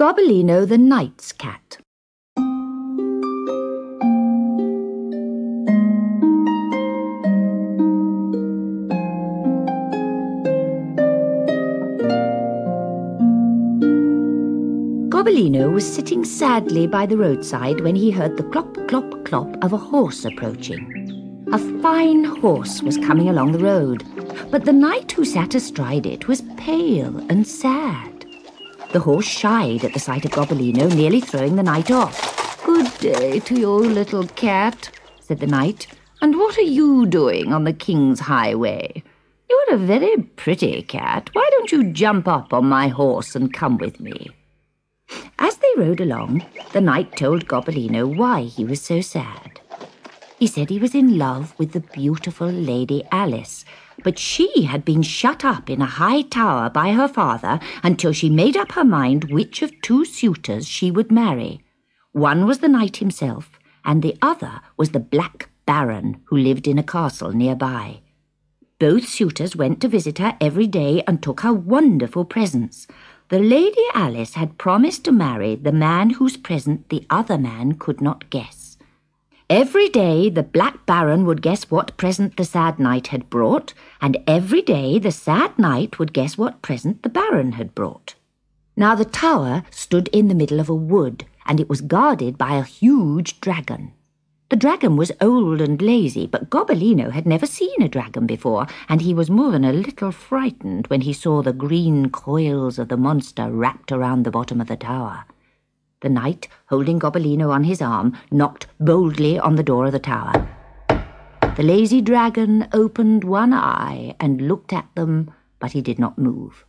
Gobbolino the Knight's Cat. Gobbolino was sitting sadly by the roadside when he heard the clop, clop, clop of a horse approaching. A fine horse was coming along the road, but the knight who sat astride it was pale and sad. The horse shied at the sight of Gobbolino, nearly throwing the knight off. "Good day to you, little cat," said the knight. "And what are you doing on the king's highway? You're a very pretty cat. Why don't you jump up on my horse and come with me?" As they rode along, the knight told Gobbolino why he was so sad. He said he was in love with the beautiful Lady Alice, but she had been shut up in a high tower by her father until she made up her mind which of two suitors she would marry. One was the knight himself, and the other was the Black Baron who lived in a castle nearby. Both suitors went to visit her every day and took her wonderful presents. The Lady Alice had promised to marry the man whose present the other man could not guess. Every day the Black Baron would guess what present the sad knight had brought, and every day the sad knight would guess what present the Baron had brought. Now the tower stood in the middle of a wood, and it was guarded by a huge dragon. The dragon was old and lazy, but Gobbolino had never seen a dragon before, and he was more than a little frightened when he saw the green coils of the monster wrapped around the bottom of the tower. The knight, holding Gobbolino on his arm, knocked boldly on the door of the tower. The lazy dragon opened one eye and looked at them, but he did not move.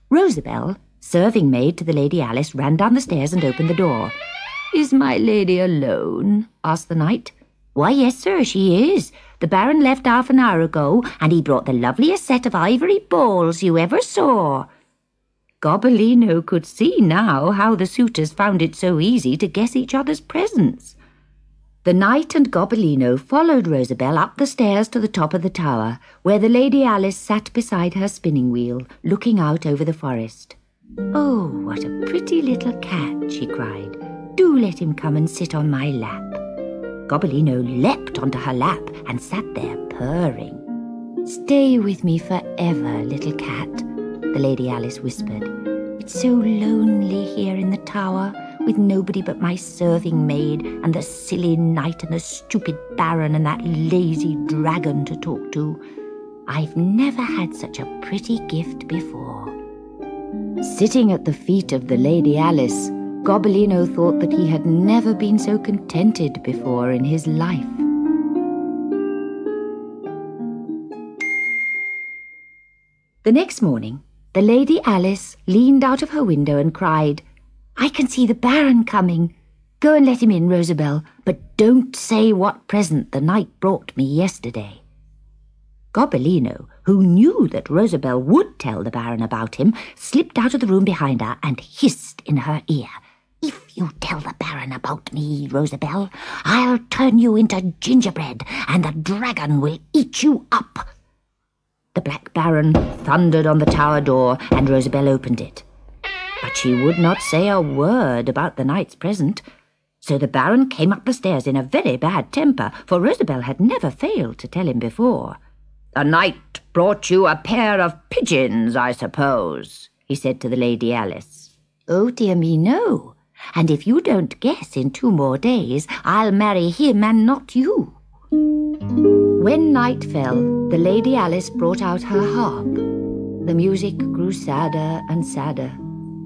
Rosabelle, serving maid to the Lady Alice, ran down the stairs and opened the door. "Is my lady alone?" asked the knight. "Why, yes, sir, she is. The Baron left half an hour ago, and he brought the loveliest set of ivory balls you ever saw." Gobbolino could see now how the suitors found it so easy to guess each other's presents. The knight and Gobbolino followed Rosabelle up the stairs to the top of the tower, where the Lady Alice sat beside her spinning wheel, looking out over the forest. "Oh, what a pretty little cat," she cried. "Do let him come and sit on my lap." Gobbolino leapt onto her lap and sat there purring. "Stay with me forever, little cat," the Lady Alice whispered. "It's so lonely here in the tower, with nobody but my serving maid and the silly knight and the stupid Baron and that lazy dragon to talk to. I've never had such a pretty gift before." Sitting at the feet of the Lady Alice, Gobbolino thought that he had never been so contented before in his life. The next morning, the Lady Alice leaned out of her window and cried, "I can see the Baron coming. Go and let him in, Rosabelle, but don't say what present the knight brought me yesterday." Gobbolino, who knew that Rosabelle would tell the Baron about him, slipped out of the room behind her and hissed in her ear, "If you tell the Baron about me, Rosabelle, I'll turn you into gingerbread, and the dragon will eat you up." The Black Baron thundered on the tower door, and Rosabelle opened it. But she would not say a word about the knight's present, so the Baron came up the stairs in a very bad temper, for Rosabelle had never failed to tell him before. "The knight brought you a pair of pigeons, I suppose," he said to the Lady Alice. "Oh, dear me, no. And if you don't guess in 2 more days, I'll marry him and not you." When night fell, the Lady Alice brought out her harp. The music grew sadder and sadder,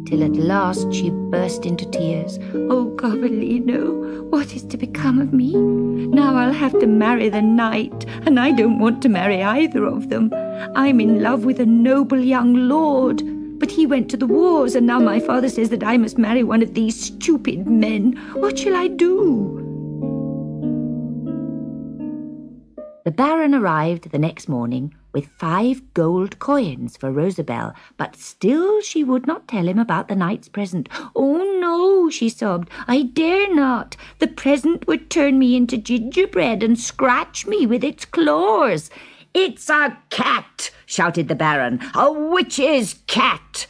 till at last she burst into tears. "Oh, Gobbolino, what is to become of me? Now I'll have to marry the knight, and I don't want to marry either of them. I'm in love with a noble young lord, but he went to the wars, and now my father says that I must marry one of these stupid men. What shall I do?" The Baron arrived the next morning with 5 gold coins for Rosabelle, but still she would not tell him about the knight's present. "Oh, no," she sobbed, "I dare not. The present would turn me into gingerbread and scratch me with its claws." "It's a cat," shouted the Baron, "a witch's cat."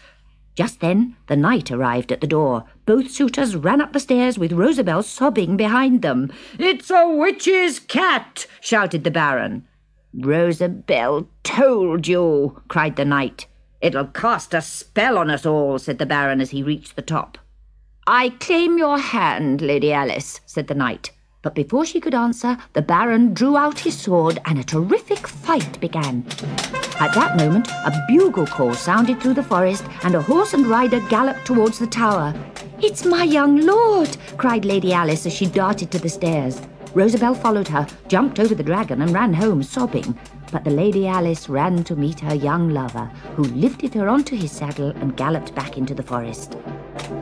Just then the knight arrived at the door. Both suitors ran up the stairs with Rosabelle sobbing behind them. "It's a witch's cat!" shouted the Baron. "Rosabelle told you!" cried the knight. "It'll cast a spell on us all," said the Baron as he reached the top. "I claim your hand, Lady Alice," said the knight. But before she could answer, the Baron drew out his sword and a terrific fight began. At that moment, a bugle call sounded through the forest and a horse and rider galloped towards the tower. "It's my young lord!" cried Lady Alice as she darted to the stairs. Rosabelle followed her, jumped over the dragon and ran home sobbing. But the Lady Alice ran to meet her young lover, who lifted her onto his saddle and galloped back into the forest.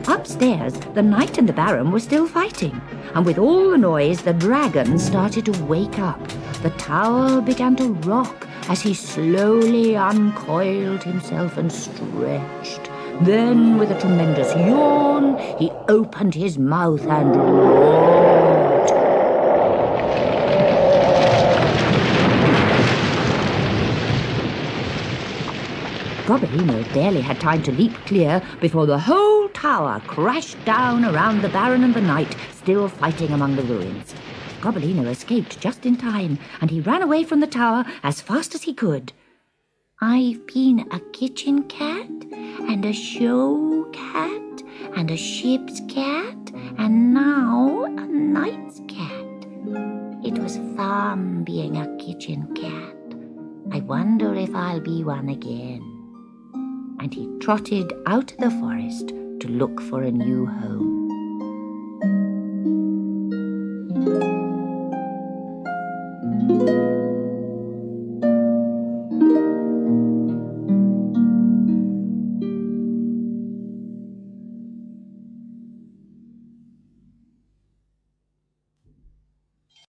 Upstairs, the knight and the Baron were still fighting, and with all the noise, the dragon started to wake up. The tower began to rock as he slowly uncoiled himself and stretched. Then, with a tremendous yawn, he opened his mouth and roared. Gobbolino barely had time to leap clear before the whole tower crashed down around the Baron and the knight, still fighting among the ruins. Gobbolino escaped just in time, and he ran away from the tower as fast as he could. "I've been a kitchen cat, and a show cat, and a ship's cat, and now a knight's cat. It was fun being a kitchen cat. I wonder if I'll be one again." And he trotted out of the forest to look for a new home.